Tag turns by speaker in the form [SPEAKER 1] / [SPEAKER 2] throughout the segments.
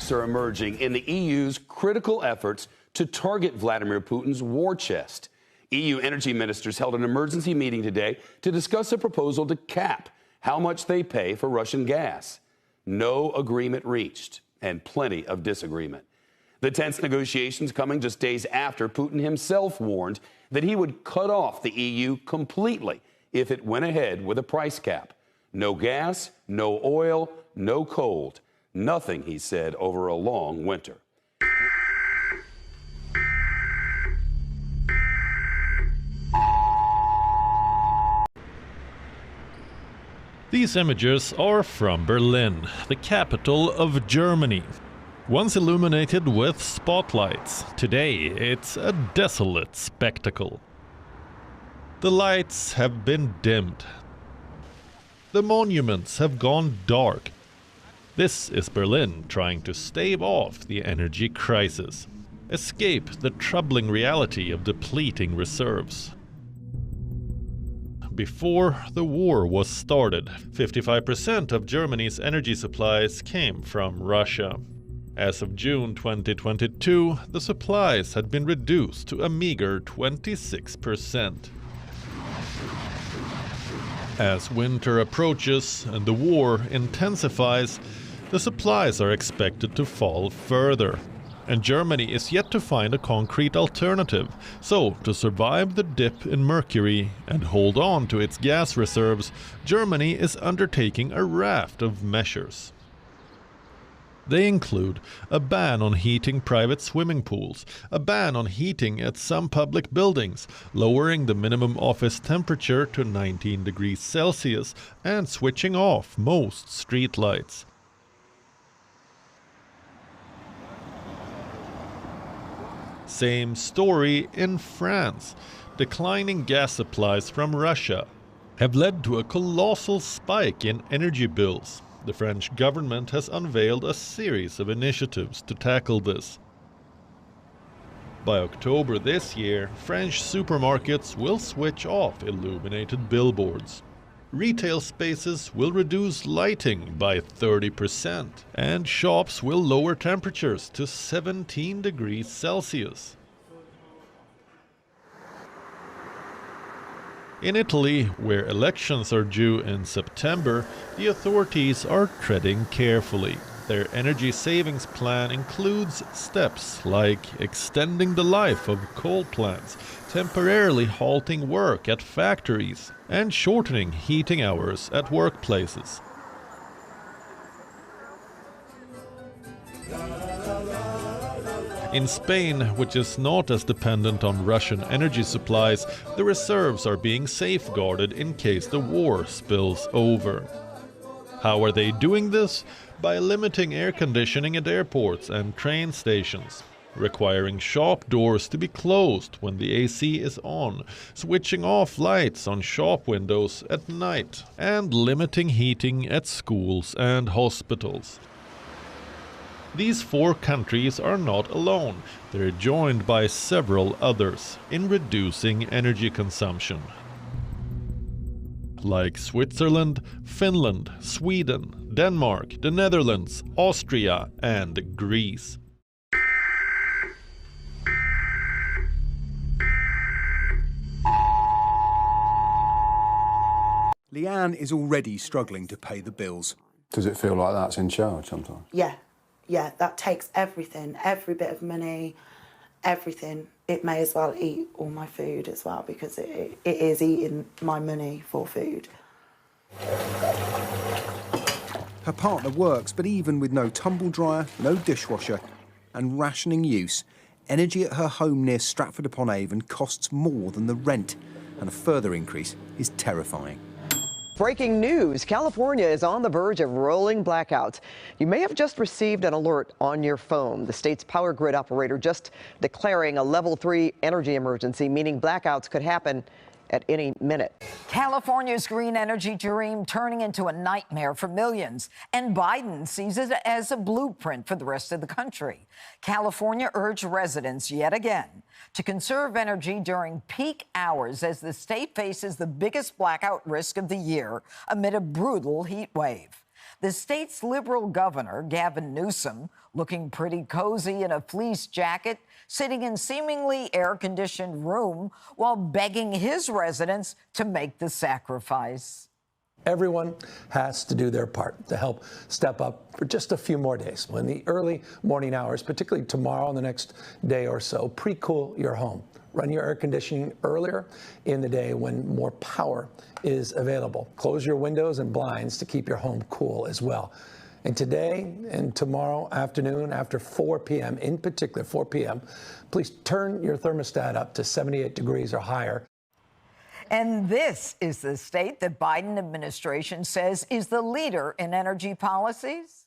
[SPEAKER 1] cracks are emerging in the EU's critical efforts to target Vladimir Putin's war chest. EU energy ministers held an emergency meeting today to discuss a proposal to cap how much they pay for Russian gas. No agreement reached, and plenty of disagreement. The tense negotiations coming just days after Putin himself warned that he would cut off the EU completely if it went ahead with a price cap. No gas, no oil, no cold. Nothing, he said, over a long winter.
[SPEAKER 2] These images are from Berlin, the capital of Germany. Once illuminated with spotlights, today it's a desolate spectacle. The lights have been dimmed. The monuments have gone dark. This is Berlin trying to stave off the energy crisis, escape the troubling reality of depleting reserves. Before the war was started, 55% of Germany's energy supplies came from Russia. As of June 2022, the supplies had been reduced to a meager 26%. As winter approaches and the war intensifies, the supplies are expected to fall further. And Germany is yet to find a concrete alternative. So, to survive the dip in mercury and hold on to its gas reserves, Germany is undertaking a raft of measures. They include a ban on heating private swimming pools, a ban on heating at some public buildings, lowering the minimum office temperature to 19 degrees Celsius, and switching off most streetlights. Same story in France. Declining gas supplies from Russia have led to a colossal spike in energy bills. The French government has unveiled a series of initiatives to tackle this. By October this year, French supermarkets will switch off illuminated billboards. Retail spaces will reduce lighting by 30%, and shops will lower temperatures to 17 degrees Celsius. In Italy, where elections are due in September, the authorities are treading carefully. Their energy savings plan includes steps like extending the life of coal plants, temporarily halting work at factories, and shortening heating hours at workplaces. In Spain, which is not as dependent on Russian energy supplies, the reserves are being safeguarded in case the war spills over. How are they doing this? By limiting air conditioning at airports and train stations, requiring shop doors to be closed when the AC is on, switching off lights on shop windows at night, and limiting heating at schools and hospitals. These 4 countries are not alone. They're joined by several others in reducing energy consumption, like Switzerland, Finland, Sweden, Denmark, the Netherlands, Austria, and Greece.
[SPEAKER 3] Leanne is already struggling to pay the bills.
[SPEAKER 4] Does it feel like that's in charge sometimes?
[SPEAKER 5] Yeah, that takes everything, every bit of money, everything. It may as well eat all my food as well, because it is eating my money for food.
[SPEAKER 3] Her partner works, but even with no tumble dryer, no dishwasher, and rationing use, energy at her home near Stratford-upon-Avon costs more than the rent, and a further increase is terrifying.
[SPEAKER 6] Breaking news, California is on the verge of rolling blackouts. You may have just received an alert on your phone. The state's power grid operator just declaring a level 3 energy emergency, meaning blackouts could happen at any minute.
[SPEAKER 7] California's green energy dream turning into a nightmare for millions, and Biden sees it as a blueprint for the rest of the country. California urged residents yet again to conserve energy during peak hours as the state faces the biggest blackout risk of the year amid a brutal heat wave. The state's liberal governor, Gavin Newsom, looking pretty cozy in a fleece jacket, sitting in seemingly air-conditioned room while begging his residents to make the sacrifice.
[SPEAKER 8] Everyone has to do their part to help step up for just a few more days. When the early morning hours, particularly tomorrow and the next day or so, pre-cool your home. Run your air conditioning earlier in the day when more power is available. Close your windows and blinds to keep your home cool as well. And today and tomorrow afternoon after 4 p.m., in particular 4 p.m., please turn your thermostat up to 78 degrees or higher.
[SPEAKER 7] And this is the state the Biden administration says is the leader in energy policies.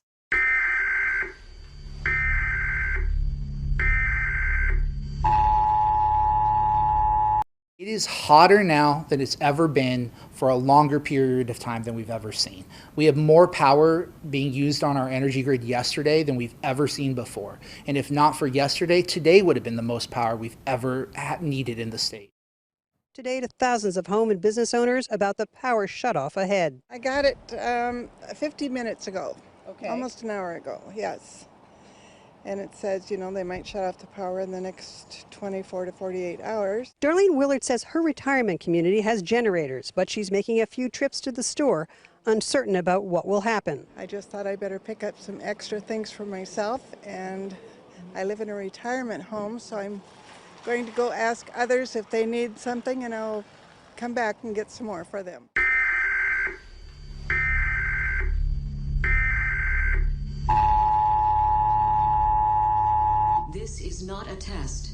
[SPEAKER 9] It is hotter now than it's ever been for a longer period of time than we've ever seen. We have more power being used on our energy grid yesterday than we've ever seen before. And if not for yesterday, today would have been the most power we've ever needed in the state.
[SPEAKER 10] Today to thousands of home and business owners about the power shutoff ahead.
[SPEAKER 11] I got it 50 minutes ago,
[SPEAKER 10] Okay.
[SPEAKER 11] almost an hour ago, yes. And it says, you know, they might shut off the power in the next 24 to 48 hours.
[SPEAKER 10] Darlene Willard says her retirement community has generators, but she's making a few trips to the store, uncertain about what will happen.
[SPEAKER 11] I just thought I better pick up some extra things for myself, and I live in a retirement home, so I'm going to go ask others if they need something, and I'll come back and get some more for them.
[SPEAKER 12] This is not a test.